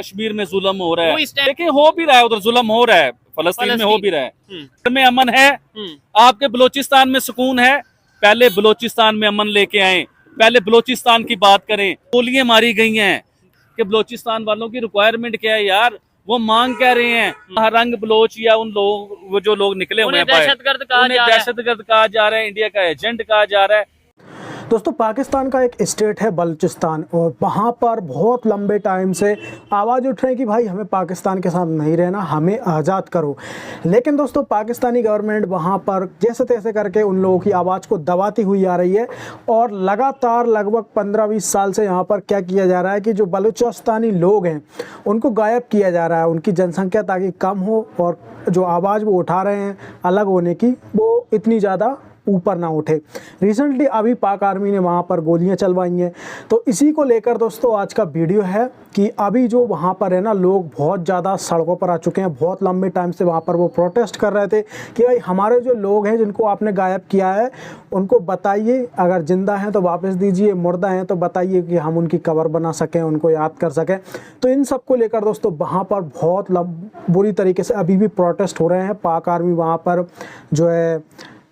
कश्मीर में जुल्म हो रहा है, देखिए हो भी रहा है, उधर जुल्म हो रहा है, फलस्तीन में हो भी रहा है, में अमन है, आपके बलोचिस्तान में सुकून है। पहले बलोचिस्तान में अमन लेके आए, पहले बलोचिस्तान की बात करें। गोलियां मारी गई हैं कि बलोचिस्तान वालों की रिक्वायरमेंट क्या है यार, वो मांग कह रहे हैं रंग बलोच या उन लोग, वो जो लोग निकले हुए हैं, दहशतगर्द कहा जा रहा है, इंडिया का एजेंट कहा जा रहा है। दोस्तों, पाकिस्तान का एक स्टेट है बलूचिस्तान, और वहाँ पर बहुत लंबे टाइम से आवाज़ उठ रही है कि भाई हमें पाकिस्तान के साथ नहीं रहना, हमें आज़ाद करो। लेकिन दोस्तों, पाकिस्तानी गवर्नमेंट वहाँ पर जैसे तैसे करके उन लोगों की आवाज़ को दबाती हुई आ रही है। और लगातार लगभग 15-20 साल से यहाँ पर क्या किया जा रहा है कि जो बलूचिस्तानी लोग हैं उनको गायब किया जा रहा है, उनकी जनसंख्या ताकि कम हो और जो आवाज़ वो उठा रहे हैं अलग होने की, वो इतनी ज़्यादा ऊपर ना उठे। रिसेंटली अभी पाक आर्मी ने वहाँ पर गोलियां चलवाई हैं। तो इसी को लेकर दोस्तों आज का वीडियो है कि अभी जो वहाँ पर है ना, लोग बहुत ज़्यादा सड़कों पर आ चुके हैं। बहुत लंबे टाइम से वहाँ पर वो प्रोटेस्ट कर रहे थे कि भाई हमारे जो लोग हैं जिनको आपने गायब किया है उनको बताइए, अगर ज़िंदा हैं तो वापस दीजिए, मुर्दा हैं तो बताइए कि हम उनकी कब्र बना सकें, उनको याद कर सकें। तो इन सब को लेकर दोस्तों वहाँ पर बहुत बुरी तरीके से अभी भी प्रोटेस्ट हो रहे हैं। पाक आर्मी वहाँ पर जो है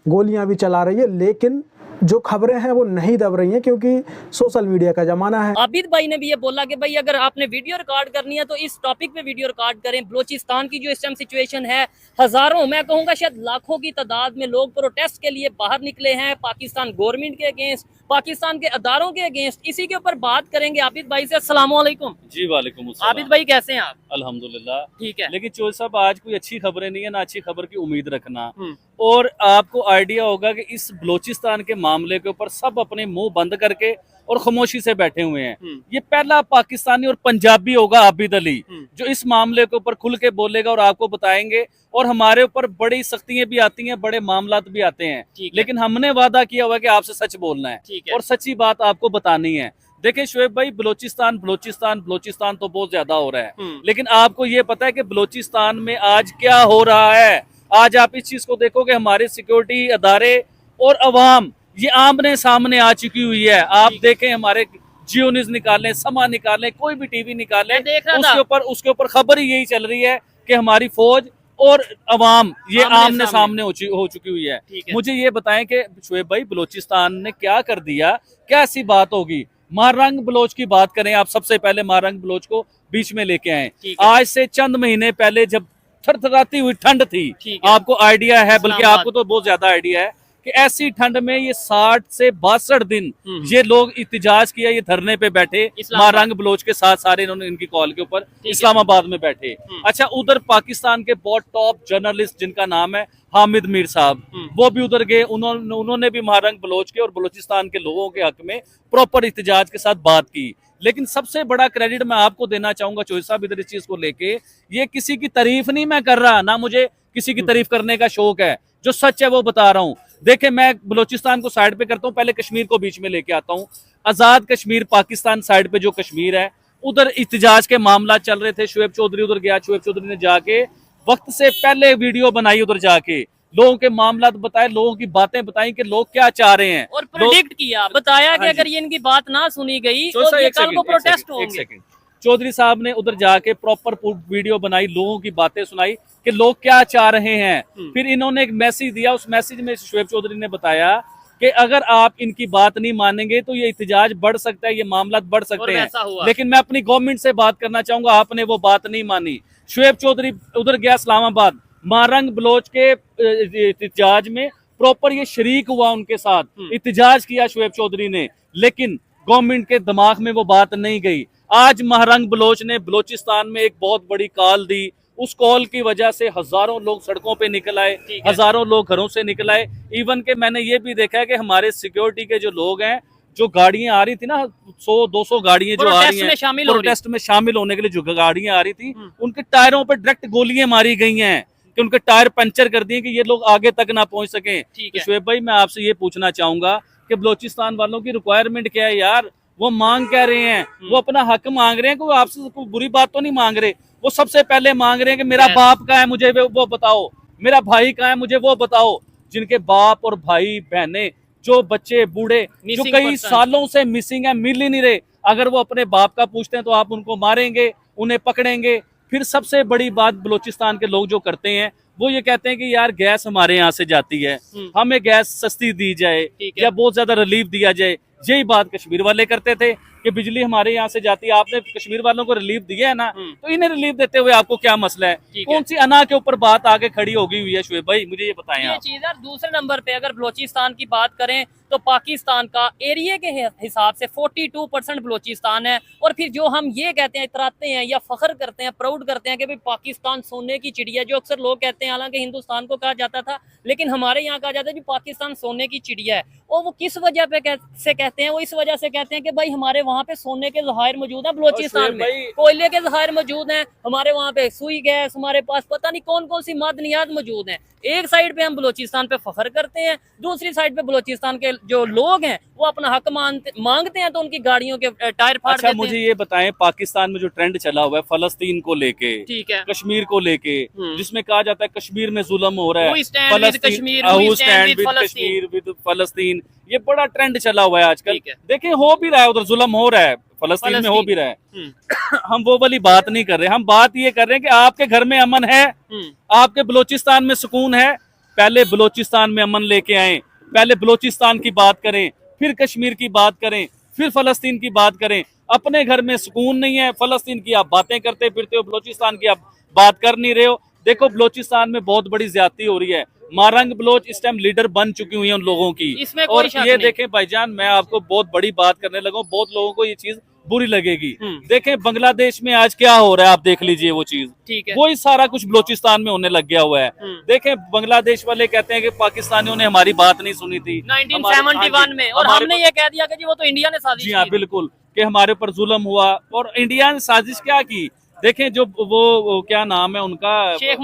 गोलियां भी चला रही है, लेकिन जो खबरें हैं वो नहीं दब रही हैं क्योंकि सोशल मीडिया का जमाना है। आबिद भाई ने भी ये बोला कि भाई अगर आपने वीडियो रिकॉर्ड करनी है तो इस टॉपिक पे वीडियो रिकॉर्ड करें। बलोचिस्तान की जो इस टाइम सिचुएशन है, हजारों, मैं कहूंगा शायद लाखों की तादाद में लोग प्रोटेस्ट के लिए बाहर निकले हैं, पाकिस्तान गवर्नमेंट के अगेंस्ट, पाकिस्तान के अदारों के अगेंस्ट। इसी के ऊपर बात करेंगे आबिद भाई से। अस्सलाम वालेकुम। जी वालेकुम अस्सलाम। आबिद भाई कैसे हैं आप? अल्हम्दुलिल्लाह ठीक है। लेकिन चोर साहब आज कोई अच्छी खबरें नहीं है, ना अच्छी खबर की उम्मीद रखना। और आपको आइडिया होगा कि इस बलोचिस्तान के मामले के ऊपर सब अपने मुंह बंद करके और खामोशी से बैठे हुए हैं। ये पहला पाकिस्तानी और पंजाबी होगा आबिद अली जो इस मामले के ऊपर खुल के बोलेगा और आपको बताएंगे। और हमारे ऊपर बड़ी सख्तियां भी आती हैं, बड़े मामलात भी आते हैं, लेकिन हमने वादा किया हुआ कि आपसे सच बोलना है और सच्ची बात आपको बतानी है। देखिए शोएब भाई, बलोचिस्तान बलोचिस्तान बलोचिस्तान तो बहुत ज्यादा हो रहा है, लेकिन आपको ये पता है कि बलोचिस्तान में आज क्या हो रहा है? आज आप इस चीज को देखोगे, हमारे सिक्योरिटी अदारे और अवाम ये आमने सामने आ चुकी हुई है। आप देखें, हमारे जियो न्यूज निकालें, समा निकालें, कोई भी टीवी निकालें, उसके ऊपर खबर ही यही चल रही है कि हमारी फौज और अवाम ये आमने सामने हो चुकी हुई है। मुझे ये बताएं कि शोएब भाई, बलोचिस्तान ने क्या कर दिया, क्या ऐसी बात होगी? महारंग बलोच की बात करें, आप सबसे पहले महारंग बलोच को बीच में लेके आए। आज से चंद महीने पहले जब थरथराती हुई ठंड थी, आपको आइडिया है, बल्कि आपको तो बहुत ज्यादा आइडिया है कि ऐसी ठंड में ये 60 से 62 दिन ये लोग इत्तिजाज किया, ये धरने पे बैठे महारंग बलोच के साथ, सारे इन्होंने इनकी कॉल के ऊपर इस्लामाबाद में बैठे। अच्छा, उधर पाकिस्तान के बहुत टॉप जर्नलिस्ट जिनका नाम है हामिद मीर साहब, वो भी उधर गए। उन्होंने भी महारंग बलोच के और बलोचिस्तान के लोगों के हक में प्रॉपर इत्तिजाज के साथ बात की। लेकिन सबसे बड़ा क्रेडिट मैं आपको देना चाहूंगा चोई साहब इधर इस चीज को लेके, ये किसी की तारीफ नहीं मैं कर रहा, ना मुझे किसी की तारीफ करने का शौक है, जो सच है वो बता रहा हूँ। देखे, मैं बलोचिस्तान को साइड पे करता हूँ, पहले कश्मीर को बीच में लेके आता हूँ। आजाद कश्मीर, पाकिस्तान साइड पे जो कश्मीर है, उधर इत्तिजाज के मामला चल रहे थे। शोएब चौधरी उधर गया, शोएब चौधरी ने जाके वक्त से पहले वीडियो बनाई, उधर जाके लोगों के मामला बताए, लोगों की बातें बताई कि लोग क्या चाह रहे हैं, और प्रेडिक्ट किया, बताया कि अगर ये इनकी बात ना सुनी गई तो ये कल को प्रोटेस्ट होंगे। चौधरी साहब ने उधर जाके प्रॉपर वीडियो बनाई, लोगों की बातें सुनाई कि लोग क्या चाह रहे हैं। फिर इन्होंने एक मैसेज दिया, उस मैसेज में शोएब चौधरी ने बताया कि अगर आप इनकी बात नहीं मानेंगे तो ये इत्तिजाज बढ़ सकता है, ये मामला बढ़ सकते हैं। लेकिन मैं अपनी गवर्नमेंट से बात करना चाहूंगा, आपने वो बात नहीं मानी। शोएब चौधरी उधर गया इस्लामाबाद, महारंग बलोच के इत्तिजाज में प्रॉपर ये शरीक हुआ, उनके साथ इत्तिजाज किया शोएब चौधरी ने, लेकिन गवर्नमेंट के दिमाग में वो बात नहीं गई। आज महारंग बलोच ने बलोचिस्तान में एक बहुत बड़ी कॉल दी, उस कॉल की वजह से हजारों लोग सड़कों पे निकल आए, हजारों लोग घरों से निकल आए। इवन के मैंने ये भी देखा है कि हमारे सिक्योरिटी के जो लोग हैं, जो गाड़ियां आ रही थी ना, 100-200 गाड़ियां जो आ रही हैं प्रोटेस्ट में शामिल होने के लिए, जो गाड़ियां आ रही थी, उनके टायरों पे डायरेक्ट गोलियां मारी गई हैं कि उनके टायर पंचर कर दिए कि ये लोग आगे तक ना पहुंच सके। तो शोएब भाई, मैं आपसे ये पूछना चाहूंगा कि बलोचिस्तान वालों की रिक्वायरमेंट क्या है यार? वो मांग कह रहे हैं, वो अपना हक मांग रहे हैं, कोई आपसे कोई बुरी बात तो नहीं मांग रहे। वो सबसे पहले मांग रहे हैं कि मेरा बाप कहाँ है, मुझे वो बताओ, मेरा भाई कहाँ है, मुझे वो बताओ। जिनके बाप और भाई बहने, जो बच्चे बूढ़े जो कई सालों से मिसिंग है, मिल ही नहीं रहे, अगर वो अपने बाप का पूछते हैं तो आप उनको मारेंगे, उन्हें पकड़ेंगे। फिर सबसे बड़ी बात बलूचिस्तान के लोग जो करते हैं वो ये कहते हैं कि यार गैस हमारे यहाँ से जाती है, हमें गैस सस्ती दी जाए या बहुत ज्यादा रिलीफ दिया जाए। यही बात कश्मीर वाले करते थे कि बिजली हमारे यहाँ से जाती है, आपने कश्मीर वालों को रिलीफ दिया है ना, तो इन्हें रिलीफ देते हुए आपको क्या मसला है? कौन सी अना के ऊपर बात आगे खड़ी होगी हुई है शुएब भाई, मुझे ये बताएं ये आप। चीज है। दूसरे नंबर पे अगर बलोचिस्तान की बात करें तो पाकिस्तान का एरिया के हिसाब से 42% बलोचिस्तान है। और फिर जो हम ये कहते हैं, इतराते हैं या फख्र करते हैं, प्राउड करते हैं कि भाई पाकिस्तान सोने की चिड़िया, जो अक्सर लोग कहते हैं, हालांकि हिंदुस्तान को कहा जाता था लेकिन हमारे यहाँ कहा जाता है कि पाकिस्तान सोने की चिड़िया है। और वो किस वजह पे से कहते हैं? वो इस वजह से कहते हैं कि भाई हमारे वहाँ पे सोने के जहायर मौजूद है, बलोचिस्तान में कोयले के जहायर मौजूद हैं, हमारे वहाँ पे सुई गैस, हमारे पास पता नहीं कौन कौन सी मादनियात मौजूद हैं। एक साइड पे हम बलोचिस्तान पे फख्र करते हैं, दूसरी साइड पे बलोचिस्तान के जो लोग हैं वो अपना हक मांगते हैं तो उनकी गाड़ियों के टायर फाड़ देते हैं। मुझे ये बताएं, पाकिस्तान में जो ट्रेंड चला हुआ है फलस्तीन को लेके, ठीक है, कश्मीर को लेके, जिसमें कहा जाता है कश्मीर में जुल्म हो रहा है, कश्मीर विद फलस्तीन, ये बड़ा ट्रेंड चला हुआ है आजकल। देखिए हो भी रहा है, उधर जुल्म हो रहा है, फलस्तीन में हो भी रहा है। हम वो वाली बात नहीं कर रहे, हम बात ये कर रहे हैं कि आपके घर में अमन है, आपके बलूचिस्तान में सुकून है, पहले बलूचिस्तान में अमन लेके आए, पहले बलूचिस्तान की बात करें, फिर कश्मीर की बात करें, फिर फलस्तीन की बात करें। अपने घर में सुकून नहीं है, फलस्तीन की आप बातें करते फिरते हो, बलूचिस्तान की आप बात कर नहीं रहे हो। देखो बलूचिस्तान में बहुत बड़ी ज्यादती हो रही है, मारंग बलोच इस टाइम लीडर बन चुकी हुई है उन लोगों की, इसमें और कोई ये देखें भाईजान, मैं आपको बहुत बड़ी बात करने लगा हूं, बहुत लोगों को ये चीज बुरी लगेगी। देखें बांग्लादेश में आज क्या हो रहा है, आप देख लीजिए वो चीज, वही सारा कुछ बलूचिस्तान में होने लग गया हुआ है। देखें बांग्लादेश वाले कहते हैं कि पाकिस्तानियों ने हमारी बात नहीं सुनी थी 1971 में, और हमने ये कह दिया कि जी वो तो इंडिया ने साजिश की। जी हाँ बिल्कुल, कि हमारे ऊपर जुल्म हुआ, और इंडिया ने साजिश क्या की? देखें जो वो क्या नाम है उनका, शेख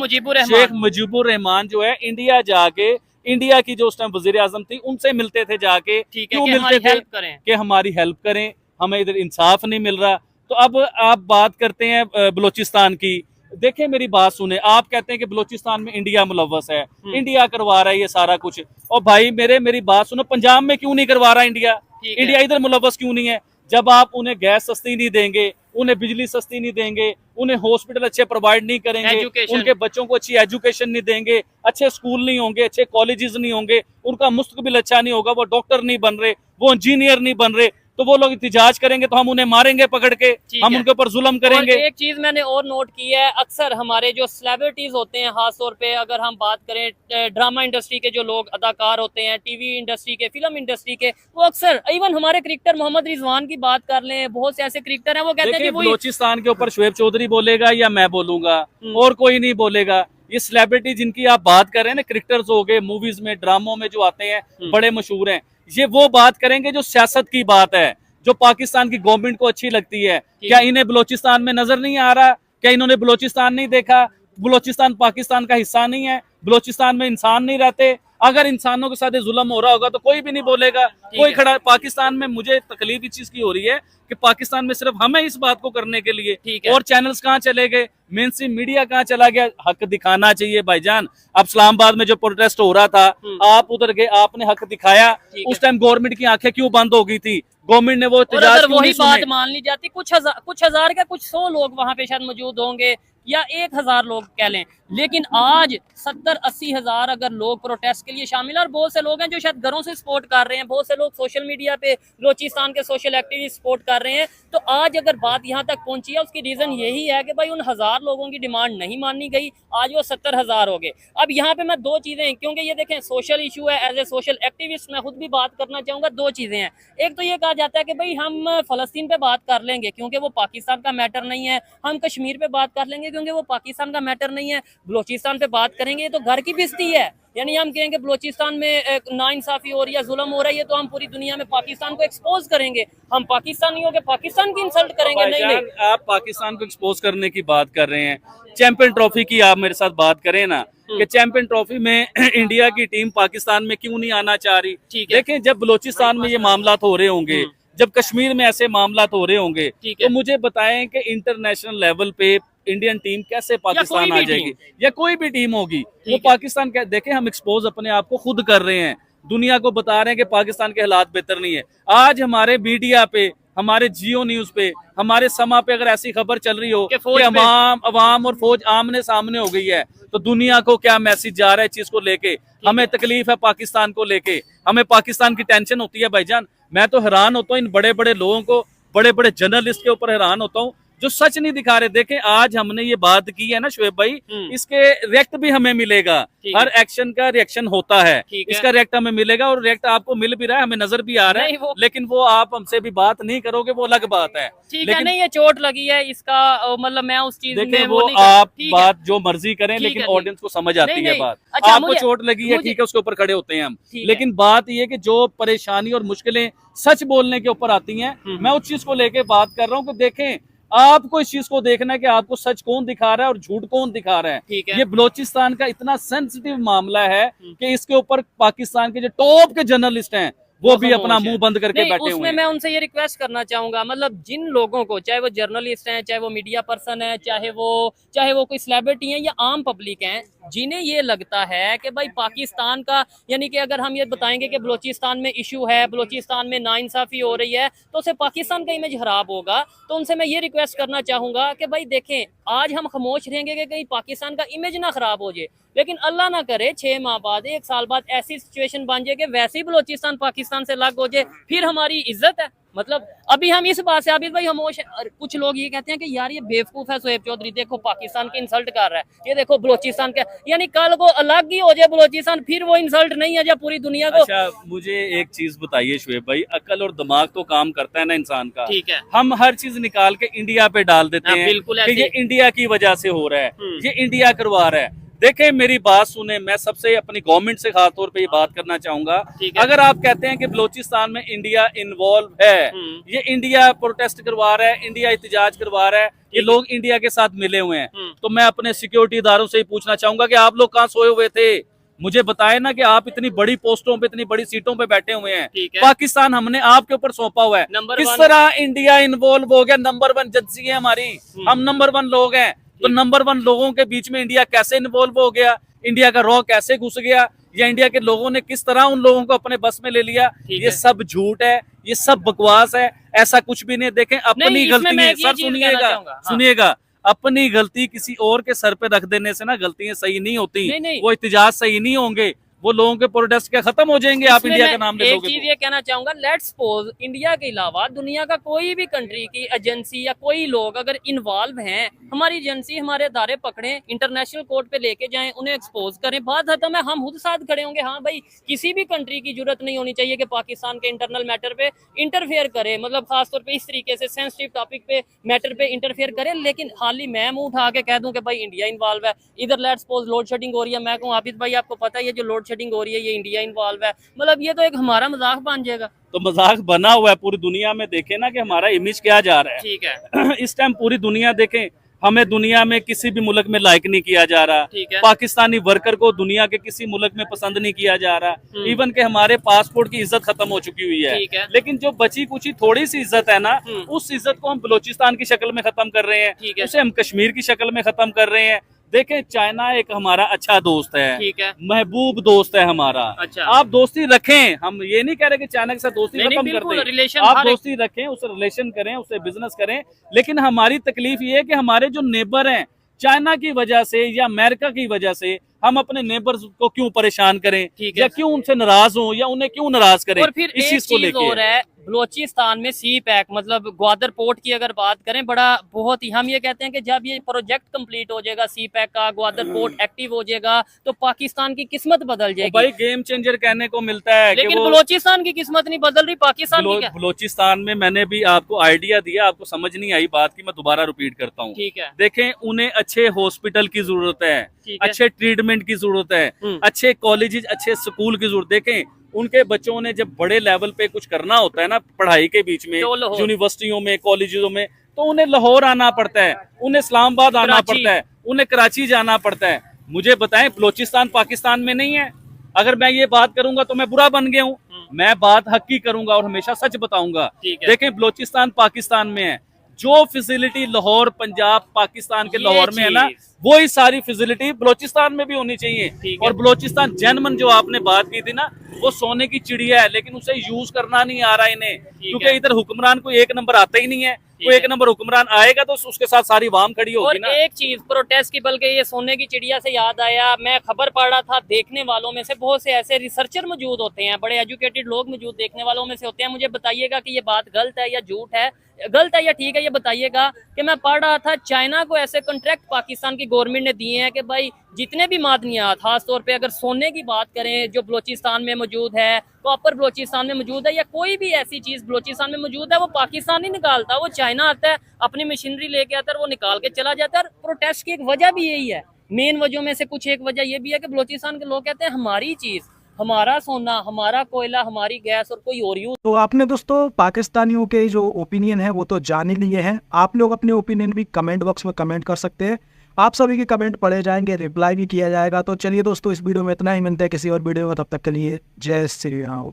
मुजीबुर रहमान जो है, इंडिया जाके, इंडिया की जो उस टाइम वजीर आजम थी, उनसे मिलते थे जाके, क्यों मिलते थे? कि हमारी हेल्प करें, हमें इधर इंसाफ नहीं मिल रहा। तो अब आप बात करते हैं बलूचिस्तान की। देखें मेरी बात सुने, आप कहते हैं कि बलूचिस्तान में इंडिया मुलव्वस है, इंडिया करवा रहा है ये सारा कुछ, और भाई मेरी बात सुनो, पंजाब में क्यों नहीं करवा रहा इंडिया? इंडिया इधर मुलव्वस क्यों नहीं है? जब आप उन्हें गैस सस्ती नहीं देंगे, उन्हें बिजली सस्ती नहीं देंगे, उन्हें हॉस्पिटल अच्छे प्रोवाइड नहीं करेंगे, उनके बच्चों को अच्छी एजुकेशन नहीं देंगे, अच्छे स्कूल नहीं होंगे, अच्छे कॉलेजेस नहीं होंगे, उनका मुस्तकबिल अच्छा नहीं होगा, वो डॉक्टर नहीं बन रहे, वो इंजीनियर नहीं बन रहे, तो वो लोग इhtजाज करेंगे तो हम उन्हें मारेंगे पकड़ के, हम उनके ऊपर जुल्म करेंगे। और एक चीज मैंने और नोट की है, अक्सर हमारे जो सेलिब्रिटीज होते हैं, खास तौर पे अगर हम बात करें ड्रामा इंडस्ट्री के जो लोग अदाकार होते हैं, टीवी इंडस्ट्री के, फिल्म इंडस्ट्री के, वो अक्सर, इवन हमारे क्रिकेटर मोहम्मद रिजवान की बात कर लें, बहुत से ऐसे क्रिकेटर हैं, वो कहते हैं कि बलूचिस्तान के ऊपर शुएब चौधरी बोलेगा या मैं बोलूंगा, और कोई नहीं बोलेगा। ये सेलिब्रिटी जिनकी आप बात कर रहे हैं ना, क्रिकेटर्स हो गए, मूवीज में, ड्रामों में जो आते हैं, बड़े मशहूर हैं, ये वो बात करेंगे जो सियासत की बात है, जो पाकिस्तान की गवर्नमेंट को अच्छी लगती है। क्या इन्हें बलूचिस्तान में नजर नहीं आ रहा? क्या इन्होंने बलूचिस्तान नहीं देखा? बलूचिस्तान पाकिस्तान का हिस्सा नहीं है? बलूचिस्तान में इंसान नहीं रहते? अगर इंसानों के साथ जुल्म हो रहा होगा तो कोई भी नहीं बोलेगा, कोई खड़ा। पाकिस्तान में मुझे तकलीफ इस चीज की हो रही है कि पाकिस्तान में सिर्फ हमें इस बात को करने के लिए, और चैनल्स कहाँ चले गए, मेन स्ट्रीम मीडिया कहाँ चला गया? हक दिखाना चाहिए भाईजान। अब इस्लामाबाद में जो प्रोटेस्ट हो रहा था, आप उधर गए, आपने हक दिखाया, उस टाइम गवर्नमेंट की आंखें क्यों बंद हो गई थी? गवर्नमेंट ने वो वही बात मान ली जाती, कुछ हजार क्या कुछ 100 लोग वहां पे शायद मौजूद होंगे, या 1000 लोग कह लें, लेकिन आज 70-80 हजार अगर लोग प्रोटेस्ट के लिए शामिल, और बहुत से लोग हैं जो शायद घरों से सपोर्ट कर रहे हैं, बहुत से लोग सोशल मीडिया पे बलूचिस्तान के सोशल एक्टिविस्ट सपोर्ट कर रहे हैं। तो आज अगर बात यहाँ तक पहुंची है, उसकी रीजन यही है कि भाई उन 1000 लोगों की डिमांड नहीं मानी गई, आज वो 70,000 हो गए। अब यहाँ पे मैं दो चीजें, क्योंकि ये देखें सोशल इशू है, एज ए सोशल एक्टिविस्ट मैं खुद भी बात करना चाहूंगा। दो चीजें हैं, एक तो ये कहा जाता है कि भाई हम फलस्तीन पे बात कर लेंगे क्योंकि वो पाकिस्तान का मैटर नहीं है, हम कश्मीर पे बात कर लेंगे क्योंकि वो पाकिस्तान का मैटर नहीं है, बलूचिस्तान पे बात करेंगे तो घर की बेइज्जती है। यानी हम कहेंगे बलूचिस्तान में नाइंसाफी हो रही है, जुल्म हो रहा है, तो हम पूरी दुनिया में पाकिस्तान को एक्सपोज करेंगे, हम पाकिस्तानियों के पाकिस्तान की इंसल्ट करेंगे। नहीं, आप पाकिस्तान को एक्सपोज करने की बात कर रहे हैं, चैंपियन ट्रॉफी की आप मेरे साथ बात करें ना, कि चैंपियन ट्रॉफी में इंडिया की टीम पाकिस्तान में क्यों नहीं आना चाह रही? देखें जब बलूचिस्तान में ये मामला हो रहे होंगे, जब कश्मीर में ऐसे मामला हो रहे होंगे, तो मुझे बताएं कि इंटरनेशनल लेवल पे इंडियन टीम कैसे पाकिस्तान आ जाएगी, या कोई भी टीम होगी, वो पाकिस्तान क्या? देखें हम एक्सपोज अपने आप को खुद कर रहे हैं, दुनिया को बता रहे हैं कि पाकिस्तान के हालात बेहतर नहीं है। आज हमारे मीडिया पे हमारे जियो न्यूज पे, हमारे समा पे अगर ऐसी खबर चल रही हो कि कि अवाम और फौज आमने सामने हो गई है, तो दुनिया को क्या मैसेज जा रहा है इस चीज को लेके। हमें तकलीफ है पाकिस्तान को लेके, हमें पाकिस्तान की टेंशन होती है भाईजान। मैं तो हैरान होता हूँ इन बड़े बड़े लोगों को, बड़े बड़े जर्नलिस्ट के ऊपर हैरान होता हूँ जो सच नहीं दिखा रहे। देखें आज हमने ये बात की है ना शोएब भाई, इसके रिएक्ट भी हमें मिलेगा। हर एक्शन का रिएक्शन होता है, इसका रिएक्ट हमें मिलेगा और रिएक्ट आपको मिल भी रहा है, हमें नजर भी आ रहा है। लेकिन वो आप हमसे भी बात नहीं करोगे, वो अलग बात है। ठीक है, नहीं ये चोट लगी है इसका, मतलब मैं उस चीज देखिए में वो आप बात जो मर्जी करें, लेकिन ऑडियंस को समझ आती है बात। आपको चोट लगी है, ठीक है, उसके ऊपर खड़े होते हैं हम। लेकिन बात ये कि जो परेशानी और मुश्किलें सच बोलने के ऊपर आती हैं, मैं उस चीज को लेके बात कर रहा हूँ कि देखें आपको इस चीज को देखना है कि आपको सच कौन दिखा रहा है और झूठ कौन दिखा रहा है। ये बलोचिस्तान का इतना सेंसिटिव मामला है कि इसके ऊपर पाकिस्तान के जो टॉप के जर्नलिस्ट हैं वो भी अपना मुंह बंद करके बैठे हुए हैं। मैं उनसे ये रिक्वेस्ट करना चाहूंगा, मतलब जिन लोगों को, चाहे वो जर्नलिस्ट हैं, चाहे वो मीडिया पर्सन है, चाहे वो कोई सेलिब्रिटी हैं या आम पब्लिक हैं, जिन्हें ये लगता है कि भाई पाकिस्तान का, यानी कि अगर हम ये बताएंगे कि बलोचिस्तान में इशू है, बलोचिस्तान में नाइंसाफी हो रही है, तो उससे पाकिस्तान का इमेज खराब होगा। तो उनसे मैं ये रिक्वेस्ट करना चाहूंगा कि भाई देखें, आज हम खामोश रहेंगे कि कहीं पाकिस्तान का इमेज ना खराब हो जाए, लेकिन अल्लाह ना करे 6 माह बाद, 1 साल बाद ऐसी सिचुएशन बन जाए कि वैसे ही बलोचिस्तान पाकिस्तान से अलग हो जाए, फिर हमारी इज्जत है। मतलब अभी हम इस बात से आबिद भाई खामोश हैं। कुछ लोग ये कहते हैं कि यार ये बेवकूफ है शोएब चौधरी, देखो पाकिस्तान की इंसल्ट कर रहा है, ये देखो बलोचिस्तान का, यानी कल को अलग ही हो जाए बलोचिस्तान, फिर वो इंसल्ट नहीं है जब पूरी दुनिया को। अच्छा मुझे एक चीज बताइए शोएब भाई, अकल और दिमाग तो काम करता है ना इंसान का। ठीक है, हम हर चीज निकाल के इंडिया पे डाल देते हैं कि ये इंडिया की वजह से हो रहा है, ये इंडिया करवा रहा है। देखें मेरी बात सुने, मैं सबसे अपनी गवर्नमेंट से खास तौर पे ये बात करना चाहूंगा। अगर आप कहते हैं कि बलोचिस्तान में इंडिया इन्वॉल्व है, ये इंडिया प्रोटेस्ट करवा रहा है, इंडिया एहतजाज करवा रहा है, ये लोग इंडिया के साथ मिले हुए हैं, तो मैं अपने सिक्योरिटी इदारों से ही पूछना चाहूंगा कि आप लोग कहाँ सोए हुए थे? मुझे बताए ना कि आप इतनी बड़ी पोस्टों पे, इतनी बड़ी सीटों पे बैठे हुए हैं। पाकिस्तान हमने आपके ऊपर सौंपा हुआ है, किस तरह इंडिया इन्वॉल्व हो गया? नंबर 1 एजेंसी है हमारी, हम नंबर 1 लोग हैं, तो नंबर 1 लोगों के बीच में इंडिया कैसे इन्वॉल्व हो गया? इंडिया का रॉ कैसे घुस गया? या इंडिया के लोगों ने किस तरह उन लोगों को अपने बस में ले लिया? ये सब झूठ है, ये सब बकवास है, ऐसा कुछ भी नहीं। देखें अपनी गलती है सर, सुनिएगा, अपनी गलती किसी और के सर पे रख देने से ना गलतियां सही नहीं होती, वो एहतजाज सही नहीं होंगे, वो लोगों के प्रोटेस्ट के खत्म हो जाएंगे। आप इंडिया का नाम ले लोगे। एक चीज ये कहना चाहूंगा, लेट्स सपोज इंडिया के अलावा दुनिया का कोई भी कंट्री की एजेंसी या कोई लोग अगर इन्वॉल्व हैं, हमारी एजेंसी हमारे अदारे पकड़े, इंटरनेशनल कोर्ट पे लेके जाएं, उन्हें एक्सपोज करें, बात खत्म है, हम खुद साथ खड़े होंगे। हाँ भाई, किसी भी कंट्री की जरूरत नहीं होनी चाहिए कि पाकिस्तान के इंटरनल मैटर पे इंटरफेयर करे, मतलब खासतौर पे इस तरीके से सेंसिटिव टॉपिक पे मैटर पे इंटरफेयर करे। लेकिन खाली मैं मुंह उठा के कह दूं कि भाई इंडिया इन्वॉल्व है, इधर लेट्स सपोज लोड शेडिंग हो रही है, मैं कहूँ आबिद भाई आपको पता है ये जो लोड शेडिंग हो रही है ये इंडिया इन्वॉल्व है, मतलब ये तो एक हमारा मजाक बन जाएगा। तो मजाक बना हुआ है पूरी दुनिया में, देखे ना कि हमारा इमेज क्या जा रहा है। ठीक है इस टाइम पूरी दुनिया देखें, हमें दुनिया में किसी भी मुल्क में लाइक नहीं किया जा रहा, पाकिस्तानी वर्कर को दुनिया के किसी मुल्क में पसंद नहीं किया जा रहा, इवन के हमारे पासपोर्ट की इज्जत खत्म हो चुकी हुई है। लेकिन जो बची कुछ थोड़ी सी इज्जत है ना, उस इज्जत को हम बलोचिस्तान की शक्ल में खत्म कर रहे हैं, उसे हम कश्मीर की शक्ल में खत्म कर रहे हैं। देखें चाइना एक हमारा अच्छा दोस्त है, ठीक है, महबूब दोस्त है हमारा। अच्छा। आप दोस्ती रखें, हम ये नहीं कह रहे कि चाइना के साथ दोस्ती खत्म कर दें, आप दोस्ती रखें, उससे रिलेशन करें, उससे बिजनेस करें। लेकिन हमारी तकलीफ ये है कि हमारे जो नेबर हैं, चाइना की वजह से या अमेरिका की वजह से हम अपने नेबर्स को क्यों परेशान करें, या क्यों उनसे नाराज हो, या उन्हें क्यों नाराज करें। और फिर इस चीज को लेकर बलोचिस्तान में सी पैक, मतलब ग्वादर पोर्ट की अगर बात करें, बड़ा बहुत ही, हम ये कहते हैं कि जब ये प्रोजेक्ट कंप्लीट हो जाएगा, सी पैक का ग्वादर पोर्ट एक्टिव हो जाएगा, तो पाकिस्तान की किस्मत बदल जाएगी। भाई गेम चेंजर कहने को मिलता है, लेकिन बलोचिस्तान की किस्मत नहीं बदल रही, पाकिस्तान की। बलोचिस्तान में मैंने भी आपको आइडिया दिया, आपको समझ नहीं आई बात की, मैं दोबारा रिपीट करता हूँ। ठीक है, देखें उन्हें अच्छे हॉस्पिटल की जरूरत है, अच्छे ट्रीटमेंट की जरूरत है, अच्छे कॉलेजेस, अच्छे स्कूल की जरूरत। देखें उनके बच्चों ने जब बड़े लेवल पे कुछ करना होता है ना पढ़ाई के बीच में, यूनिवर्सिटियों में, कॉलेजों में, तो उन्हें लाहौर आना पड़ता है, उन्हें इस्लामाबाद आना पड़ता है, उन्हें कराची जाना पड़ता है। मुझे बताएं बलोचिस्तान पाकिस्तान में नहीं है? अगर मैं ये बात करूंगा तो मैं बुरा बन गया हूँ? मैं बात हक की करूंगा और हमेशा सच बताऊंगा। देखें बलोचिस्तान पाकिस्तान में है, जो फैसिलिटी लाहौर पंजाब पाकिस्तान के ये लाहौर में है ना, चीज। वही सारी फैसिलिटी बलोचिस्तान में भी होनी चाहिए। ठीक है। और बलोचिस्तान जेनमन जो आपने बात की थी ना, वो सोने की चिड़िया है, लेकिन उसे यूज करना नहीं आ रहा इन्हें, क्योंकि है। इधर हुक्मरान कोई एक नंबर आता ही नहीं है। कोई है। एक नंबर हुक्मरान आएगा तो उसके साथ सारी वाम खड़ी और होगी ना। एक चीज प्रोटेस्ट की, बल्कि ये सोने की चिड़िया से याद आया, मैं खबर पढ़ रहा था, देखने वालों में से बहुत से ऐसे रिसर्चर मौजूद होते हैं, बड़े एजुकेटेड लोग मौजूद देखने वालों में से होते हैं। मुझे बताइएगा कि ये बात गलत है या झूठ है, गलत है या ठीक है, ये बताइएगा। कि मैं पढ़ रहा था चाइना को ऐसे कॉन्ट्रैक्ट पाकिस्तान की गवर्नमेंट ने दिए हैं कि भाई जितने भी मादनियात, खास तौर पे अगर सोने की बात करें जो बलोचिस्तान में मौजूद है, कॉपर बलोचिस्तान में मौजूद है, या कोई भी ऐसी चीज बलोचिस्तान में मौजूद है, वो पाकिस्तान नहीं निकालता, वो चाइना आता है, अपनी मशीनरी लेके आता है, वो निकाल के चला जाता है। और प्रोटेस्ट की एक वजह भी यही है, मेन वजह में से कुछ एक वजह ये भी है कि बलोचिस्तान के लोग कहते हैं हमारी चीज, हमारा सोना, हमारा कोयला, हमारी गैस और कोई और यूज। तो आपने दोस्तों पाकिस्तानियों के जो ओपिनियन है वो तो जान ही लिए हैं। आप लोग अपने ओपिनियन भी कमेंट बॉक्स में कमेंट कर सकते हैं। आप सभी के कमेंट पढ़े जाएंगे, रिप्लाई भी किया जाएगा। तो चलिए दोस्तों, इस वीडियो में इतना ही, मिलते हैं किसी और वीडियो में, तब तक के लिए जय श्री राम।